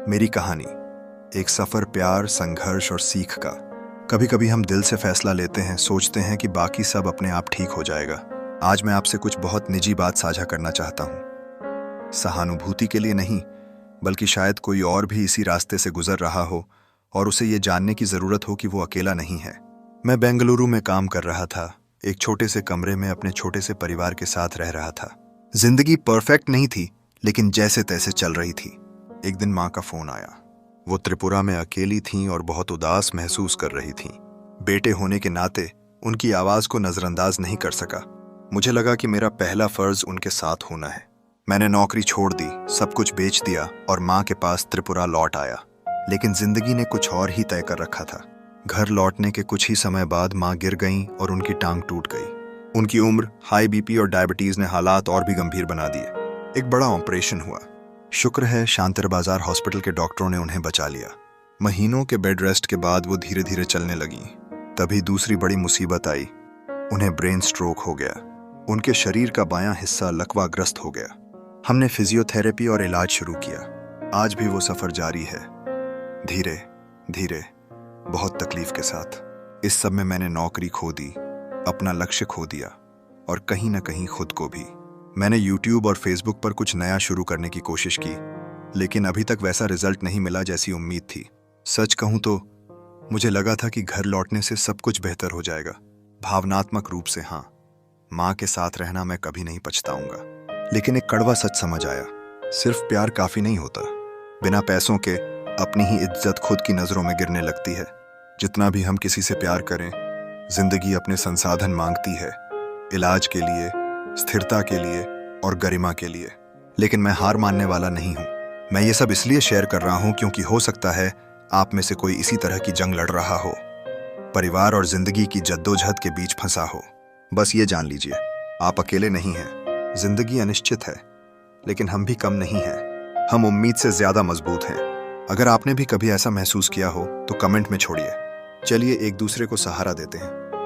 मेरी कहानी एक सफ़र प्यार, संघर्ष और सीख का। कभी कभी हम दिल से फैसला लेते हैं, सोचते हैं कि बाकी सब अपने आप ठीक हो जाएगा। आज मैं आपसे कुछ बहुत निजी बात साझा करना चाहता हूँ। सहानुभूति के लिए नहीं, बल्कि शायद कोई और भी इसी रास्ते से गुजर रहा हो और उसे ये जानने की ज़रूरत हो कि वो अकेला नहीं है। मैं बेंगलुरु में काम कर रहा था, एक छोटे से कमरे में अपने छोटे से परिवार के साथ रह रहा था। जिंदगी परफेक्ट नहीं थी, लेकिन जैसे तैसे चल रही थी। एक दिन माँ का फोन आया। वो त्रिपुरा में अकेली थीं और बहुत उदास महसूस कर रही थीं। बेटे होने के नाते उनकी आवाज़ को नज़रअंदाज नहीं कर सका। मुझे लगा कि मेरा पहला फर्ज उनके साथ होना है। मैंने नौकरी छोड़ दी, सब कुछ बेच दिया और माँ के पास त्रिपुरा लौट आया। लेकिन जिंदगी ने कुछ और ही तय कर रखा था। घर लौटने के कुछ ही समय बाद माँ गिर गईं और उनकी टांग टूट गई। उनकी उम्र, हाई बीपी और डायबिटीज ने हालात और भी गंभीर बना दिए। एक बड़ा ऑपरेशन हुआ। शुक्र है शांतिर बाजार हॉस्पिटल के डॉक्टरों ने उन्हें बचा लिया। महीनों के बेड रेस्ट के बाद वो धीरे धीरे चलने लगीं। तभी दूसरी बड़ी मुसीबत आई। उन्हें ब्रेन स्ट्रोक हो गया। उनके शरीर का बायां हिस्सा लकवाग्रस्त हो गया। हमने फिजियोथेरेपी और इलाज शुरू किया। आज भी वो सफर जारी है, धीरे धीरे, बहुत तकलीफ के साथ। इस सब में मैंने नौकरी खो दी, अपना लक्ष्य खो दिया और कहीं ना कहीं खुद को भी। मैंने YouTube और Facebook पर कुछ नया शुरू करने की कोशिश की, लेकिन अभी तक वैसा रिजल्ट नहीं मिला जैसी उम्मीद थी। सच कहूं तो मुझे लगा था कि घर लौटने से सब कुछ बेहतर हो जाएगा। भावनात्मक रूप से हाँ, माँ के साथ रहना मैं कभी नहीं पछताऊंगा। लेकिन एक कड़वा सच समझ आया, सिर्फ प्यार काफी नहीं होता। बिना पैसों के अपनी ही इज्जत खुद की नजरों में गिरने लगती है। जितना भी हम किसी से प्यार करें, जिंदगी अपने संसाधन मांगती है, इलाज के लिए, स्थिरता के लिए और गरिमा के लिए। लेकिन मैं हार मानने वाला नहीं हूं। मैं ये सब इसलिए शेयर कर रहा हूं क्योंकि हो सकता है आप में से कोई इसी तरह की जंग लड़ रहा हो, परिवार और जिंदगी की जद्दोजहद के बीच फंसा हो। बस ये जान लीजिए, आप अकेले नहीं हैं। जिंदगी अनिश्चित है, लेकिन हम भी कम नहीं हैं। हम उम्मीद से ज्यादा मजबूत हैं। अगर आपने भी कभी ऐसा महसूस किया हो तो कमेंट में छोड़िए। चलिए एक दूसरे को सहारा देते हैं।